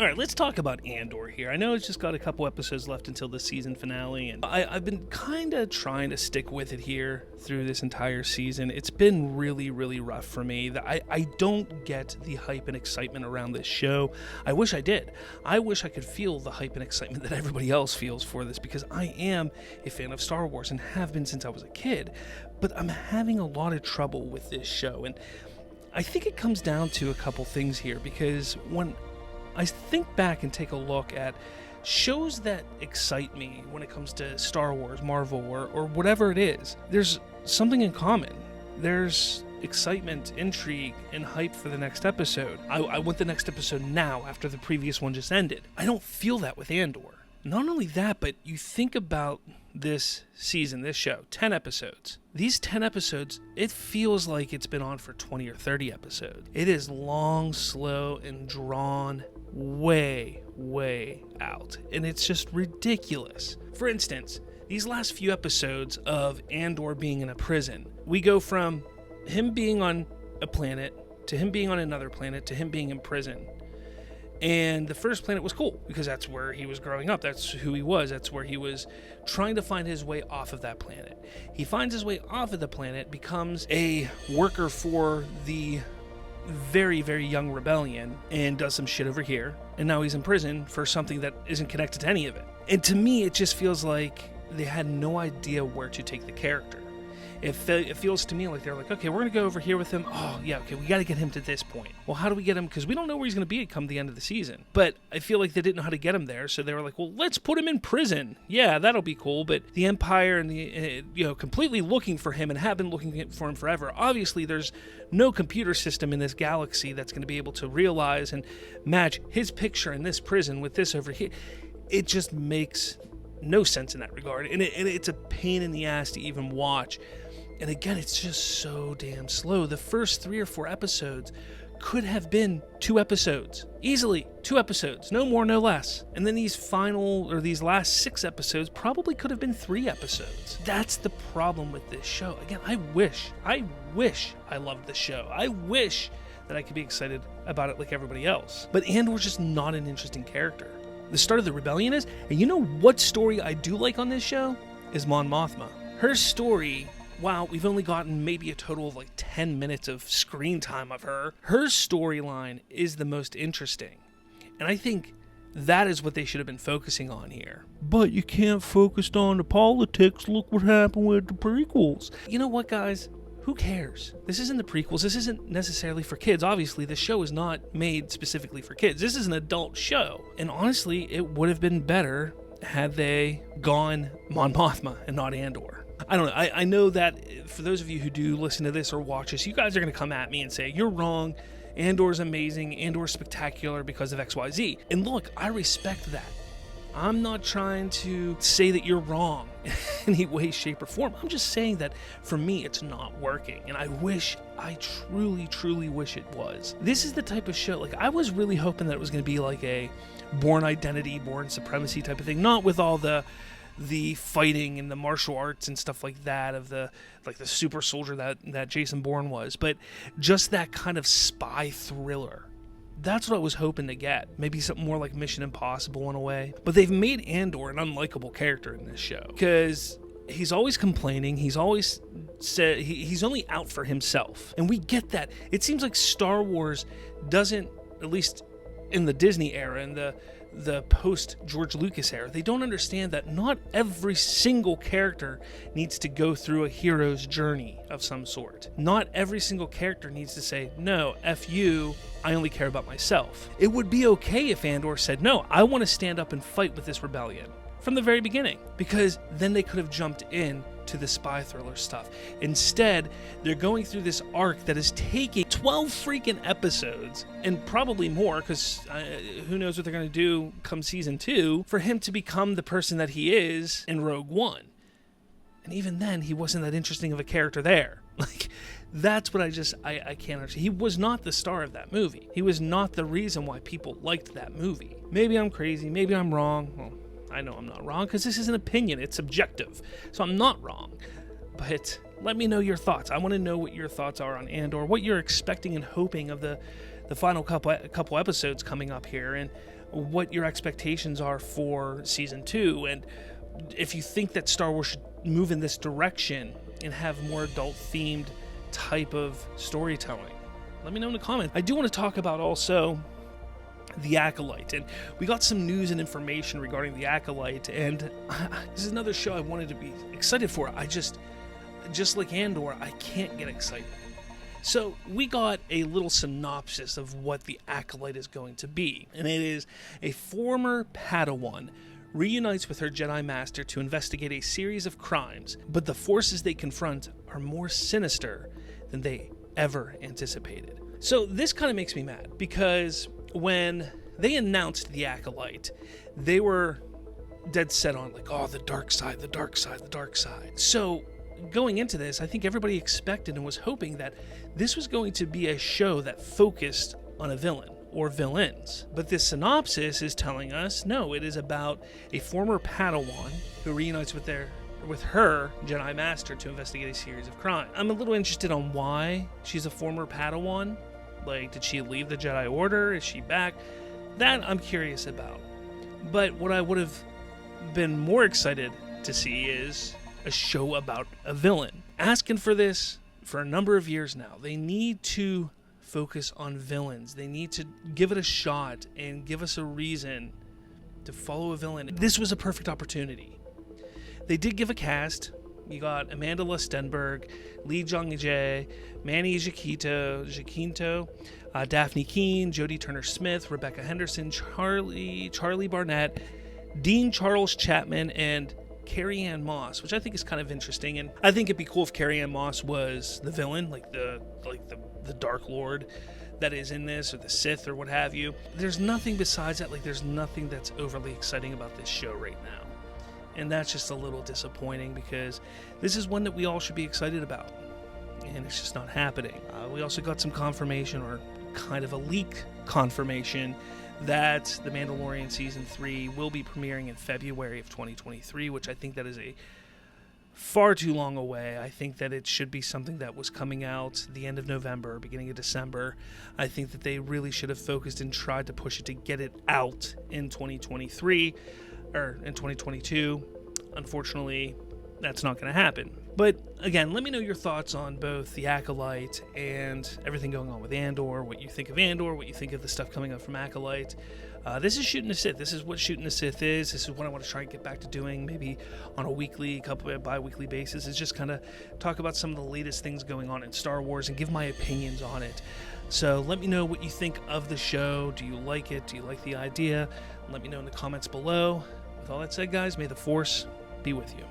All right, let's talk about Andor here. I know it's just got a couple episodes left until the season finale, and I've been kind of trying to stick with it here through this entire season. It's been really, really rough for me. I don't get the hype and excitement around this show. I wish I did. I wish I could feel the hype and excitement that everybody else feels for this, because I am a fan of Star Wars and have been since I was a kid, but I'm having a lot of trouble with this show, and I think it comes down to a couple things here, because when I think back and take a look at shows that excite me when it comes to Star Wars, Marvel, or whatever it is, there's something in common. There's excitement, intrigue, and hype for the next episode. I want the next episode now after the previous one just ended. I don't feel that with Andor. Not only that, but you think about this season, this show, 10 episodes. These 10 episodes, it feels like it's been on for 20 or 30 episodes. It is long, slow, and drawn way, way out. And it's just ridiculous. For instance, these last few episodes of Andor being in a prison, we go from him being on a planet, to him being on another planet, to him being in prison. And the first planet was cool, because that's where he was growing up. That's who he was. That's where he was trying to find his way off of that planet. He finds his way off of the planet, becomes a worker for the very, very young rebellion, and does some shit over here. And now he's in prison for something that isn't connected to any of it. And to me, it just feels like they had no idea where to take the character. It feels to me like they're like, okay, we're going to go over here with him. Oh, yeah, okay, we got to get him to this point. Well, how do we get him? Because we don't know where he's going to be come the end of the season. But I feel like they didn't know how to get him there, so they were like, well, let's put him in prison. Yeah, that'll be cool. But the Empire and the, completely looking for him and have been looking for him forever. Obviously, there's no computer system in this galaxy that's going to be able to realize and match his picture in this prison with this over here. It just makes no sense in that regard. And it's a pain in the ass to even watch. And again, it's just so damn slow. The first 3 or 4 episodes could have been 2 episodes. Easily 2 episodes. No more, no less. And then these last 6 episodes probably could have been 3 episodes. That's the problem with this show. Again, I wish I loved this show. I wish that I could be excited about it like everybody else. But Andor's just not an interesting character. The start of the rebellion is, and you know what story I do like on this show? Is Mon Mothma. Her story, wow, we've only gotten maybe a total of like 10 minutes of screen time of her. Her storyline is the most interesting. And I think that is what they should have been focusing on here. But you can't focus on the politics. Look what happened with the prequels. You know what, guys? Who cares? This isn't the prequels. This isn't necessarily for kids. Obviously, the show is not made specifically for kids. This is an adult show. And honestly, it would have been better had they gone Mon Mothma and not Andor. I don't know. I know that for those of you who do listen to this or watch this, you guys are going to come at me and say, you're wrong. Andor's amazing. Andor's spectacular because of XYZ. And look, I respect that. I'm not trying to say that you're wrong in any way, shape, or form. I'm just saying that for me, it's not working. And I truly, truly wish it was. This is the type of show, like I was really hoping that it was going to be like a Bourne Identity, Bourne Supremacy type of thing. Not with all the fighting and the martial arts and stuff like that of the super soldier that Jason Bourne was, but just that kind of spy thriller. That's what I was hoping to get. Maybe something more like Mission Impossible in a way. But they've made Andor an unlikable character in this show because he's always complaining. He's always said he's only out for himself. And we get that. It seems like Star Wars doesn't, at least in the Disney era and the post George Lucas era, they don't understand that not every single character needs to go through a hero's journey of some sort. Not every single character needs to say, no, F you, I only care about myself. It would be okay if Andor said, no, I want to stand up and fight with this rebellion from the very beginning, because then they could have jumped in to the spy thriller stuff. Instead, they're going through this arc that is taking 12 freaking episodes, and probably more, because who knows what they're going to do come season 2, for him to become the person that he is in Rogue One. And even then, he wasn't that interesting of a character there. Like, that's what I can't understand. He was not the star of that movie. He was not the reason why people liked that movie. Maybe I'm crazy, maybe I'm wrong. Well, I know I'm not wrong because this is an opinion. It's subjective. So I'm not wrong. But let me know your thoughts. I want to know what your thoughts are on Andor, what you're expecting and hoping of the final couple episodes coming up here, and what your expectations are for season 2, and if you think that Star Wars should move in this direction and have more adult themed type of storytelling. Let me know in the comments. I do want to talk about also the Acolyte, and we got some news and information regarding the Acolyte, and this is another show I wanted to be excited for. I just like Andor, I can't get excited. So we got a little synopsis of what the Acolyte is going to be, and it is a former Padawan reunites with her Jedi Master to investigate a series of crimes, but the forces they confront are more sinister than they ever anticipated. So this kind of makes me mad, because when they announced the Acolyte, they were dead set on like, oh, the dark side, the dark side, the dark side. So going into this, I think everybody expected and was hoping that this was going to be a show that focused on a villain or villains. But this synopsis is telling us, no, it is about a former Padawan who reunites with her Jedi Master to investigate a series of crimes. I'm a little interested on why she's a former Padawan. Like, did she leave the Jedi Order? Is she back? That I'm curious about. But what I would have been more excited to see is a show about a villain. Asking for this for a number of years now. They need to focus on villains. They need to give it a shot and give us a reason to follow a villain. This was a perfect opportunity. They did give a cast. You got Amanda Stenberg, Lee Jong-jae, Manny Jacinto, Daphne Keane, Jodie Turner-Smith, Rebecca Henderson, Charlie Barnett, Dean Charles Chapman, and Carrie-Anne Moss, which I think is kind of interesting. And I think it'd be cool if Carrie-Anne Moss was the villain, like the Dark Lord that is in this, or the Sith, or what have you. There's nothing besides that. Like, there's nothing that's overly exciting about this show right now. And that's just a little disappointing, because this is one that we all should be excited about. And it's just not happening. We also got some confirmation, or kind of a leak confirmation, that The Mandalorian Season 3 will be premiering in February of 2023, which I think that is a far too long away. I think that it should be something that was coming out the end of November, beginning of December. I think that they really should have focused and tried to push it to get it out in 2023, or in 2022. Unfortunately, that's not going to happen. But again, let me know your thoughts on both the Acolyte and everything going on with Andor, what you think of Andor, what you think of the stuff coming up from Acolyte. This is Shooting the Sith. This is what Shooting the Sith is. This is what I want to try and get back to doing, maybe on a weekly, bi-weekly basis, is just kind of talk about some of the latest things going on in Star Wars and give my opinions on it. So let me know what you think of the show. Do you like it? Do you like the idea? Let me know in the comments below. With all that said, guys, may the Force be with you.